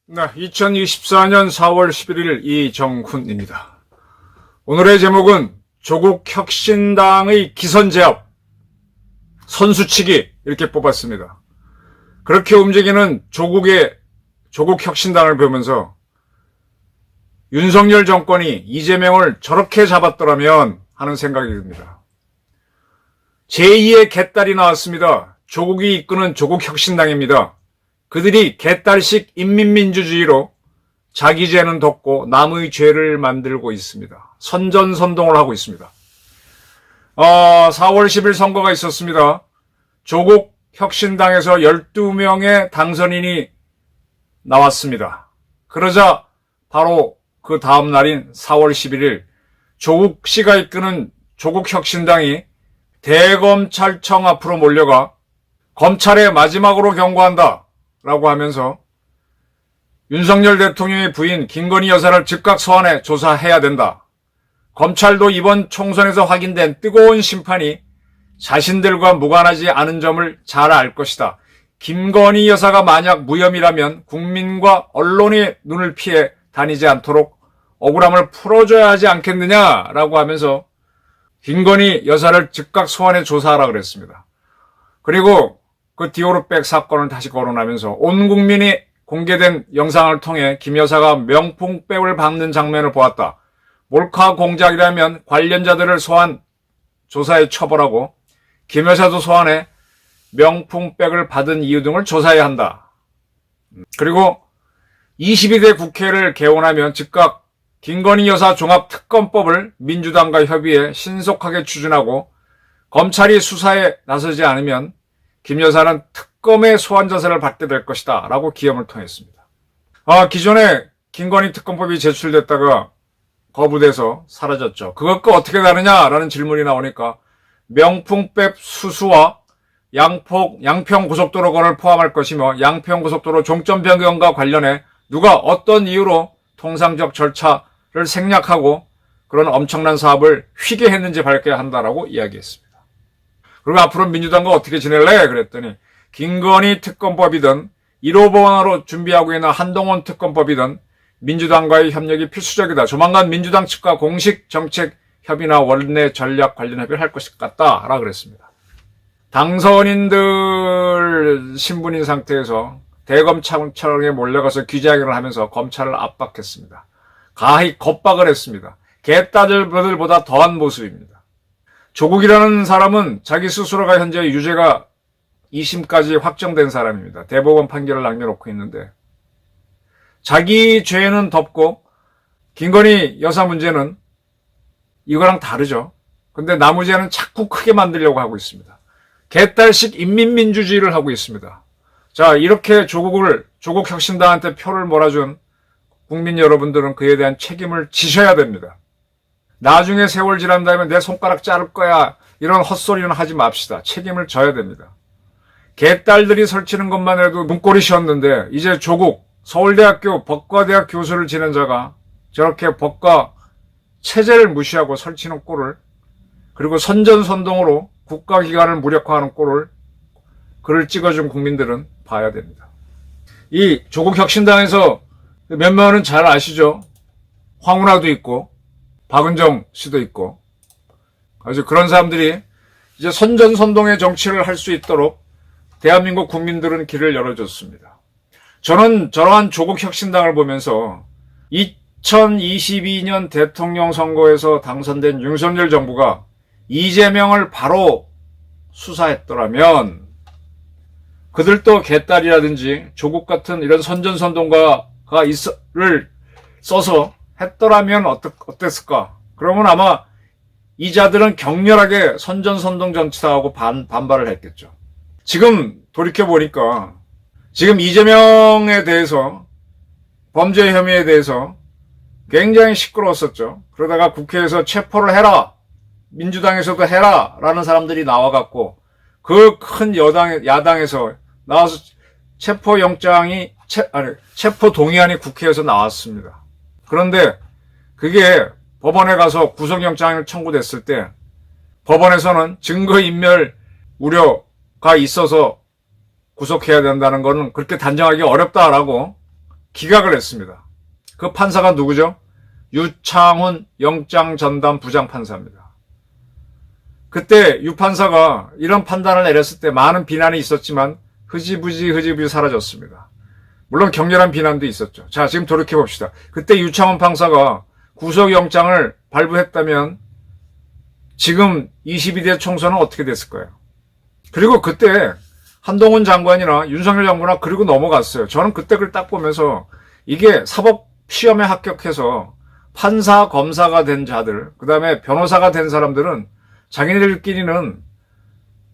네, 2024년 4월 11일 이정훈입니다. 오늘의 제목은 조국 혁신당의 기선제압, 선수치기 이렇게 뽑았습니다. 그렇게 움직이는 조국 혁신당을 보면서 윤석열 정권이 이재명을 저렇게 잡았더라면 하는 생각이 듭니다. 제2의 개딸이 나왔습니다. 조국이 이끄는 조국 혁신당입니다. 그들이 개딸식 인민민주주의로 자기 죄는 덮고 남의 죄를 만들고 있습니다. 선전선동을 하고 있습니다. 4월 10일 선거가 있었습니다. 조국 혁신당에서 12명의 당선인이 나왔습니다. 그러자 바로 그 다음 날인 4월 11일 조국 씨가 이끄는 조국 혁신당이 대검찰청 앞으로 몰려가 검찰에 마지막으로 경고한다 라고 하면서 윤석열 대통령의 부인 김건희 여사를 즉각 소환해 조사해야 된다. 검찰도 이번 총선에서 확인된 뜨거운 심판이 자신들과 무관하지 않은 점을 잘 알 것이다. 김건희 여사가 만약 무혐의라면 국민과 언론의 눈을 피해 다니지 않도록 억울함을 풀어줘야 하지 않겠느냐라고 하면서 김건희 여사를 즉각 소환해 조사하라 그랬습니다. 그리고 그 디오르백 사건을 다시 거론하면서 온 국민이 공개된 영상을 통해 김 여사가 명품백을 받는 장면을 보았다. 몰카 공작이라면 관련자들을 소환, 조사에 처벌하고 김 여사도 소환해 명품백을 받은 이유 등을 조사해야 한다. 그리고 22대 국회를 개원하면 즉각 김건희 여사 종합특검법을 민주당과 협의해 신속하게 추진하고 검찰이 수사에 나서지 않으면 김 여사는 특검의 소환 자세를 받게 될 것이다 라고 기염을 통했습니다. 기존에 김건희 특검법이 제출됐다가 거부돼서 사라졌죠. 그것과 어떻게 다르냐라는 질문이 나오니까 명품백 수수와 양평고속도로건을 포함할 것이며 양평고속도로 종점 변경과 관련해 누가 어떤 이유로 통상적 절차를 생략하고 그런 엄청난 사업을 휘게 했는지 밝혀야 한다라고 이야기했습니다. 그리고 앞으로 민주당과 어떻게 지낼래? 그랬더니 김건희 특검법이든 1호 법안으로 준비하고 있는 한동훈 특검법이든 민주당과의 협력이 필수적이다. 조만간 민주당 측과 공식 정책 협의나 원내 전략 관련 협의를 할 것 같다라 그랬습니다. 당선인들 신분인 상태에서 대검찰청에 몰려가서 기자회견을 하면서 검찰을 압박했습니다. 가히 겁박을 했습니다. 개딸들보다 더한 모습입니다. 조국이라는 사람은 자기 스스로가 현재 유죄가 2심까지 확정된 사람입니다. 대법원 판결을 남겨놓고 있는데 자기 죄는 덮고 김건희 여사 문제는 이거랑 다르죠. 근데 나머지는 자꾸 크게 만들려고 하고 있습니다. 개딸식 인민민주주의를 하고 있습니다. 자, 이렇게 조국 혁신당한테 표를 몰아준 국민 여러분들은 그에 대한 책임을 지셔야 됩니다. 나중에 세월 지난 다음에 내 손가락 자를 거야 이런 헛소리는 하지 맙시다. 책임을 져야 됩니다. 개딸들이 설치는 것만 해도 눈꼴이 쉬었는데 이제 조국 서울대학교 법과대학 교수를 지낸 자가 저렇게 법과 체제를 무시하고 설치는 꼴을 그리고 선전선동으로 국가기관을 무력화하는 꼴을 글을 찍어준 국민들은 봐야 됩니다. 이 조국 혁신당에서 몇 명은 잘 아시죠? 황운하도 있고 박은정 씨도 있고 아주 그런 사람들이 이제 선전선동의 정치를 할 수 있도록 대한민국 국민들은 길을 열어줬습니다. 저는 저러한 조국 혁신당을 보면서 2022년 대통령 선거에서 당선된 윤석열 정부가 이재명을 바로 수사했더라면 그들도 개딸이라든지 조국 같은 이런 선전선동가를 써서 했더라면 어땠을까? 그러면 아마 이 자들은 격렬하게 선전선동 정치다하고 반발을 했겠죠. 지금 돌이켜보니까 지금 이재명에 대해서 범죄 혐의에 대해서 굉장히 시끄러웠었죠. 그러다가 국회에서 체포를 해라. 민주당에서도 해라. 라는 사람들이 나와갖고 그 큰 야당에서 나와서 체포 동의안이 국회에서 나왔습니다. 그런데 그게 법원에 가서 구속영장을 청구됐을 때 법원에서는 증거인멸 우려가 있어서 구속해야 된다는 것은 그렇게 단정하기 어렵다라고 기각을 했습니다. 그 판사가 누구죠? 유창훈 영장전담 부장판사입니다. 그때 유 판사가 이런 판단을 내렸을 때 많은 비난이 있었지만 흐지부지 사라졌습니다. 물론 격렬한 비난도 있었죠. 자, 지금 돌이켜봅시다. 그때 유창훈 판사가 구속영장을 발부했다면 지금 22대 총선은 어떻게 됐을까요? 그리고 그때 한동훈 장관이나 윤석열 장관이나 그리고 넘어갔어요. 저는 그때 그걸 딱 보면서 이게 사법시험에 합격해서 판사, 검사가 된 자들, 그 다음에 변호사가 된 사람들은 자기네들끼리는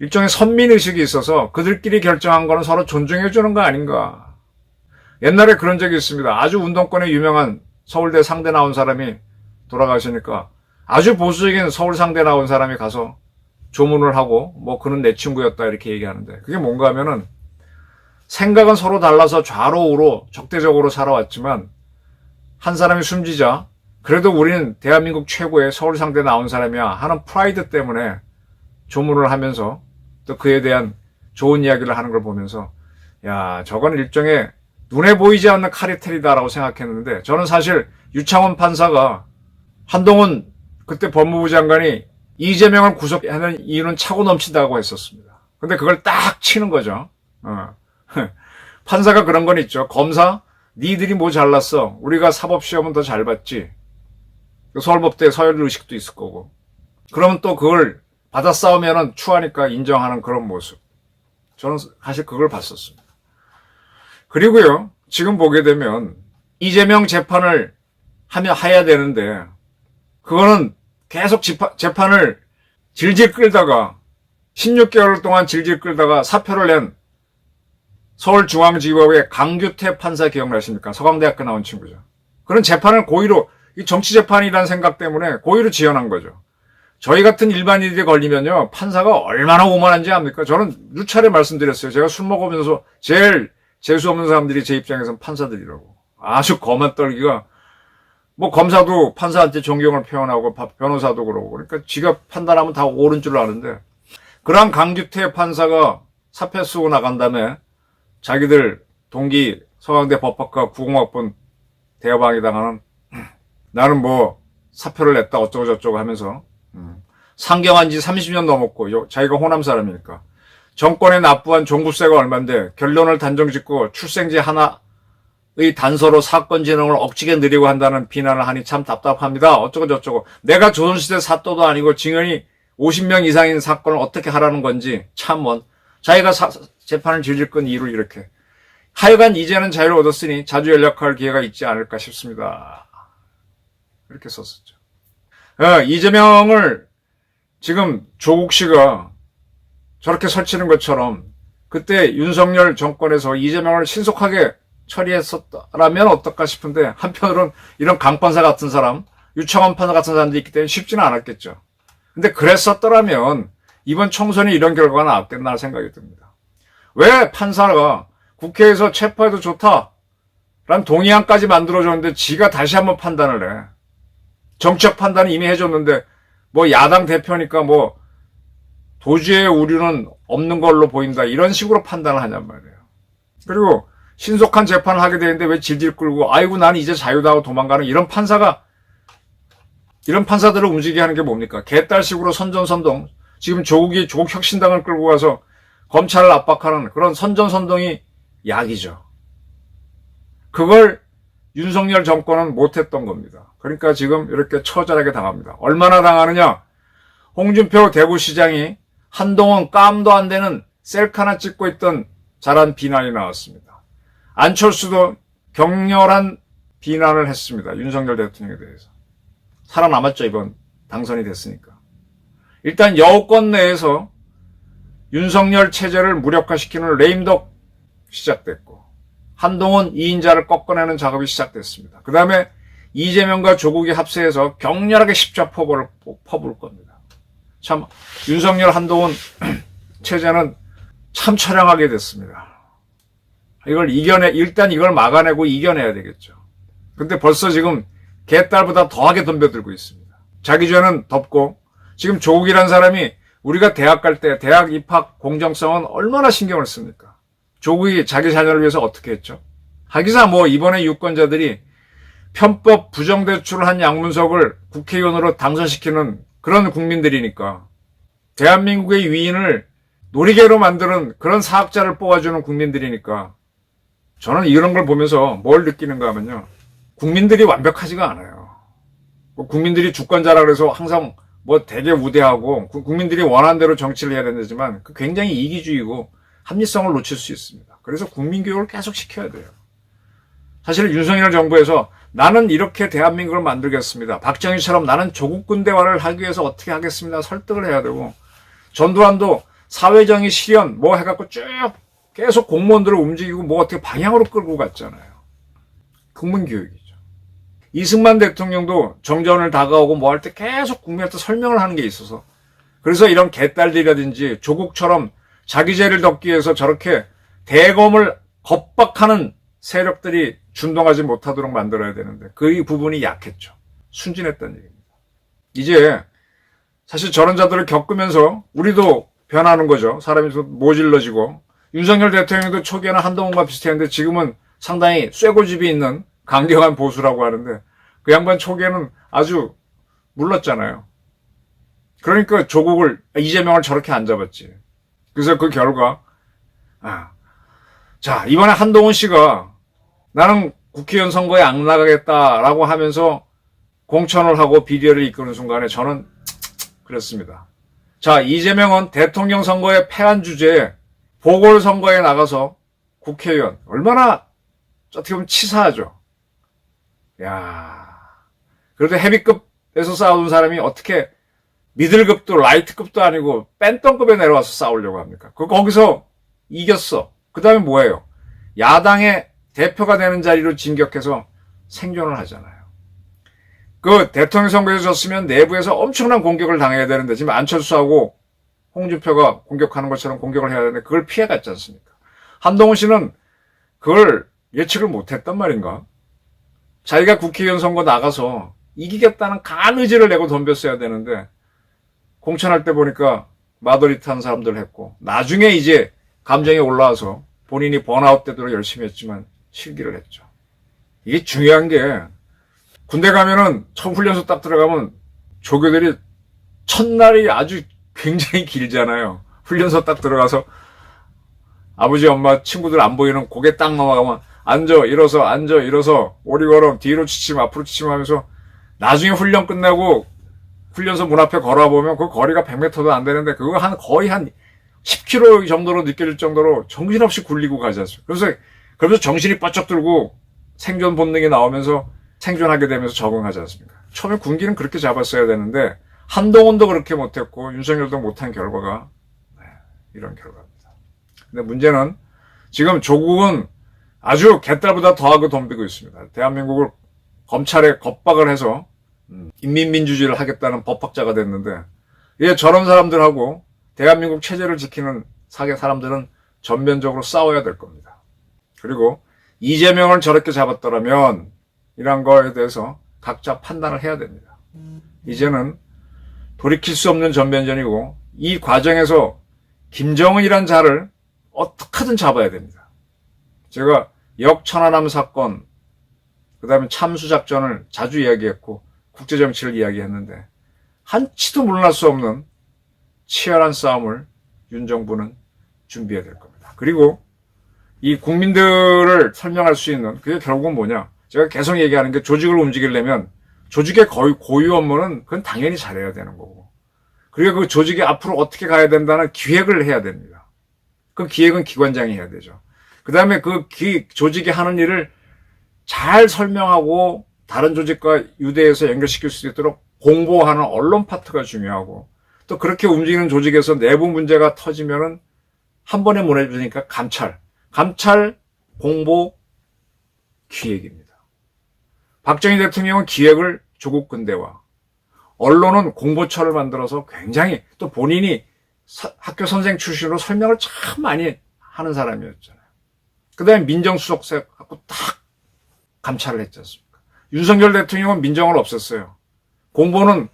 일종의 선민의식이 있어서 그들끼리 결정한 거는 서로 존중해주는 거 아닌가. 옛날에 그런 적이 있습니다. 아주 운동권에 유명한 서울대 상대 나온 사람이 돌아가시니까 아주 보수적인 서울 상대 나온 사람이 가서 조문을 하고 뭐 그는 내 친구였다 이렇게 얘기하는데 그게 뭔가 하면은 생각은 서로 달라서 좌로 우로 적대적으로 살아왔지만 한 사람이 숨지자 그래도 우리는 대한민국 최고의 서울 상대 나온 사람이야 하는 프라이드 때문에 조문을 하면서 또 그에 대한 좋은 이야기를 하는 걸 보면서 야, 저건 일종의 눈에 보이지 않는 카리텔이다라고 생각했는데 저는 사실 유창훈 판사가 한동훈 그때 법무부 장관이 이재명을 구속하는 이유는 차고 넘친다고 했었습니다. 근데 그걸 딱 치는 거죠. 판사가 그런 건 있죠. 검사, 니들이 뭐 잘났어. 우리가 사법시험은 더 잘 봤지. 서울법대 서열의식도 있을 거고. 그러면 또 그걸 받아 싸우면은 추하니까 인정하는 그런 모습. 저는 사실 그걸 봤었습니다. 그리고요, 지금 보게 되면 이재명 재판을 해야 되는데 그거는 계속 재판을 질질 끌다가 16개월 동안 질질 끌다가 사표를 낸 서울중앙지법의 강규태 판사 기억나십니까? 서강대학교 나온 친구죠. 그런 재판을 고의로 정치재판이라는 생각 때문에 고의로 지연한 거죠. 저희 같은 일반인들이 걸리면요 판사가 얼마나 오만한지 압니까? 저는 누차례 말씀드렸어요. 제가 술 먹으면서 제일 재수 없는 사람들이 제 입장에서는 판사들이라고. 아주 거만 떨기가 뭐 검사도 판사한테 존경을 표현하고 변호사도 그러고 그러니까 지가 판단하면 다 옳은 줄 아는데 그러한 강규태 판사가 사표 쓰고 나간 다음에 자기들 동기 서강대 법학과 90학번 대여방위당하는 나는 뭐 사표를 냈다 어쩌고 저쩌고 하면서 상경한 지 30년 넘었고 자기가 호남 사람이니까 정권에 납부한 종부세가 얼만데 결론을 단정짓고 출생지 하나의 단서로 사건 진행을 억지게 느리고 한다는 비난을 하니 참 답답합니다. 어쩌고 저쩌고 내가 조선시대 사또도 아니고 증인이 50명 이상인 사건을 어떻게 하라는 건지 참 자기가 재판을 질질 끈 이유를 이렇게 하여간 이제는 자유를 얻었으니 자주 연락할 기회가 있지 않을까 싶습니다. 이렇게 썼었죠. 이재명을 지금 조국 씨가 저렇게 설치는 것처럼 그때 윤석열 정권에서 이재명을 신속하게 처리했었다라면 어떨까 싶은데 한편으로는 이런 강판사 같은 사람, 유창원 판사 같은 사람들이 있기 때문에 쉽지는 않았겠죠. 근데 그랬었더라면 이번 총선이 이런 결과가 나왔겠나 생각이 듭니다. 왜 판사가 국회에서 체포해도 좋다라는 동의안까지 만들어줬는데 지가 다시 한번 판단을 해. 정책 판단을 이미 해줬는데 뭐 야당 대표니까 뭐 도주의 우려는 없는 걸로 보인다 이런 식으로 판단을 하냔 말이에요. 그리고 신속한 재판을 하게 되는데 왜 질질 끌고 아이고 나는 이제 자유다 하고 도망가는 이런 판사들을 움직이게 하는 게 뭡니까? 개딸식으로 선전선동 지금 조국 혁신당을 끌고 가서 검찰을 압박하는 그런 선전선동이 약이죠. 그걸 윤석열 정권은 못했던 겁니다. 그러니까 지금 이렇게 처절하게 당합니다. 얼마나 당하느냐? 홍준표 대구시장이 한동훈 깜도 안 되는 셀카 하나 찍고 있던 잘한 비난이 나왔습니다. 안철수도 격렬한 비난을 했습니다. 윤석열 대통령에 대해서. 살아남았죠, 이번 당선이 됐으니까. 일단 여권 내에서 윤석열 체제를 무력화시키는 레임덕 시작됐고 한동훈 2인자를 꺾어내는 작업이 시작됐습니다. 그 다음에 이재명과 조국이 합세해서 격렬하게 십자 포부를 퍼부을 겁니다. 참 윤석열 한동훈 체제는 참 처량하게 됐습니다. 일단 이걸 막아내고 이겨내야 되겠죠. 근데 벌써 지금 개딸보다 더하게 덤벼들고 있습니다. 자기 죄는 덮고 지금 조국이란 사람이 우리가 대학 갈 때 대학 입학 공정성은 얼마나 신경을 씁니까? 조국이 자기 자녀를 위해서 어떻게 했죠? 하기사 이번에 유권자들이 편법 부정대출을 한 양문석을 국회의원으로 당선시키는 그런 국민들이니까 대한민국의 위인을 놀이개로 만드는 그런 사학자를 뽑아주는 국민들이니까 저는 이런 걸 보면서 뭘 느끼는가 하면요. 국민들이 완벽하지가 않아요. 국민들이 주권자라 그래서 항상 되게 우대하고 국민들이 원하는 대로 정치를 해야 된다지만 굉장히 이기주의고 합리성을 놓칠 수 있습니다. 그래서 국민교육을 계속 시켜야 돼요. 사실 윤석열 정부에서 나는 이렇게 대한민국을 만들겠습니다. 박정희처럼 나는 조국 군대화를 하기 위해서 어떻게 하겠습니다. 설득을 해야 되고 전두환도 사회정의 실현 해갖고 쭉 계속 공무원들을 움직이고 어떻게 방향으로 끌고 갔잖아요. 국민교육이죠. 이승만 대통령도 정전을 다가오고 할 때 계속 국민한테 설명을 하는 게 있어서 그래서 이런 개딸들이라든지 조국처럼 자기 죄를 덮기 위해서 저렇게 대검을 겁박하는 세력들이 준동하지 못하도록 만들어야 되는데 그 부분이 약했죠. 순진했다는 얘기입니다. 이제 사실 저런 자들을 겪으면서 우리도 변하는 거죠. 사람이 좀 모질러지고 윤석열 대통령도 초기에는 한동훈과 비슷했는데 지금은 상당히 쇠고집이 있는 강경한 보수라고 하는데 그 양반 초기에는 아주 물렀잖아요. 그러니까 조국을 이재명을 저렇게 안 잡았지. 그래서 그 결과 자 이번에 한동훈 씨가 나는 국회의원 선거에 안 나가겠다라고 하면서 공천을 하고 비리를 이끄는 순간에 저는 그랬습니다. 자, 이재명은 대통령 선거에 패한 주제에 보궐선거에 나가서 국회의원 얼마나 어떻게 보면 치사하죠. 그래도 헤비급에서 싸우는 사람이 어떻게 미들급도 라이트급도 아니고 뺀떡급에 내려와서 싸우려고 합니까? 거기서 이겼어. 그 다음에 뭐예요? 야당의 대표가 되는 자리로 진격해서 생존을 하잖아요. 그 대통령 선거에서 졌으면 내부에서 엄청난 공격을 당해야 되는데 지금 안철수하고 홍준표가 공격하는 것처럼 공격을 해야 되는데 그걸 피해갔지 않습니까? 한동훈 씨는 그걸 예측을 못했단 말인가? 자기가 국회의원 선거 나가서 이기겠다는 강한 의지를 내고 덤볐어야 되는데 공천할 때 보니까 마더리트한 사람들 했고 나중에 이제 감정이 올라와서 본인이 번아웃 되도록 열심히 했지만 실기를 했죠. 이게 중요한 게 군대 가면은 처음 훈련소 딱 들어가면 조교들이 첫날이 아주 굉장히 길잖아요. 훈련소 딱 들어가서 아버지 엄마 친구들 안 보이는 고개 딱 넘어가면 앉아 일어서 앉아 일어서 오리걸음 뒤로 치침 앞으로 치침 하면서 나중에 훈련 끝나고 훈련소 문 앞에 걸어보면 그 거리가 100m도 안 되는데 그거 거의 한 10km 정도로 느껴질 정도로 정신없이 굴리고 가지 않습니까? 그래서 정신이 바짝 들고 생존 본능이 나오면서 생존하게 되면서 적응하지 않습니까? 처음에 군기는 그렇게 잡았어야 되는데 한동훈도 그렇게 못했고 윤석열도 못한 결과가 이런 결과입니다. 근데 문제는 지금 조국은 아주 개딸보다 더하고 덤비고 있습니다. 대한민국을 검찰에 겁박을 해서 인민민주주의를 하겠다는 법학자가 됐는데 저런 사람들하고 대한민국 체제를 지키는 사람들은 전면적으로 싸워야 될 겁니다. 그리고 이재명을 저렇게 잡았더라면 이런 거에 대해서 각자 판단을 해야 됩니다. 이제는 돌이킬 수 없는 전면전이고 이 과정에서 김정은이란 자를 어떻게든 잡아야 됩니다. 제가 역천안함 사건, 그 다음에 참수작전을 자주 이야기했고 국제정치를 이야기했는데 한치도 물러날 수 없는 치열한 싸움을 윤 정부는 준비해야 될 겁니다. 그리고 이 국민들을 설명할 수 있는 그게 결국은 뭐냐? 제가 계속 얘기하는 게 조직을 움직이려면 조직의 거의 고유 업무는 그건 당연히 잘해야 되는 거고 그리고 그 조직이 앞으로 어떻게 가야 된다는 기획을 해야 됩니다. 그 기획은 기관장이 해야 되죠. 그 다음에 그 조직이 하는 일을 잘 설명하고 다른 조직과 유대해서 연결시킬 수 있도록 공보하는 언론 파트가 중요하고 또 그렇게 움직이는 조직에서 내부 문제가 터지면은 한 번에 못 해주니까 감찰, 공보, 기획입니다. 박정희 대통령은 기획을 조국 근대화, 언론은 공보처를 만들어서 굉장히 또 본인이 학교 선생 출신으로 설명을 참 많이 하는 사람이었잖아요. 그 다음에 민정수석세 갖고 딱 감찰을 했지 않습니까? 윤석열 대통령은 민정을 없앴어요. 공보는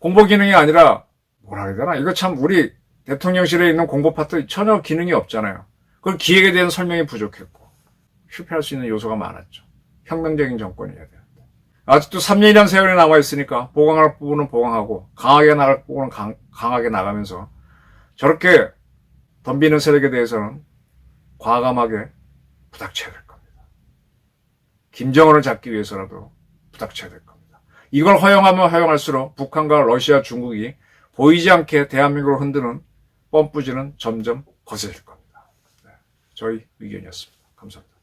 공보 기능이 아니라 뭐라 해야 되나? 이거 참 우리 대통령실에 있는 공보파트 전혀 기능이 없잖아요. 그 기획에 대한 설명이 부족했고 실패할 수 있는 요소가 많았죠. 혁명적인 정권이어야 되는데. 아직도 3년이라는 세월이 남아있으니까 보강할 부분은 보강하고 강하게 나갈 부분은 강하게 나가면서 저렇게 덤비는 세력에 대해서는 과감하게 부닥쳐야 될 겁니다. 김정은을 잡기 위해서라도 부닥쳐야 될 겁니다. 이걸 허용하면 허용할수록 북한과 러시아, 중국이 보이지 않게 대한민국을 흔드는 뻔뿌지는 점점 거세질 겁니다. 네, 저희 의견이었습니다. 감사합니다.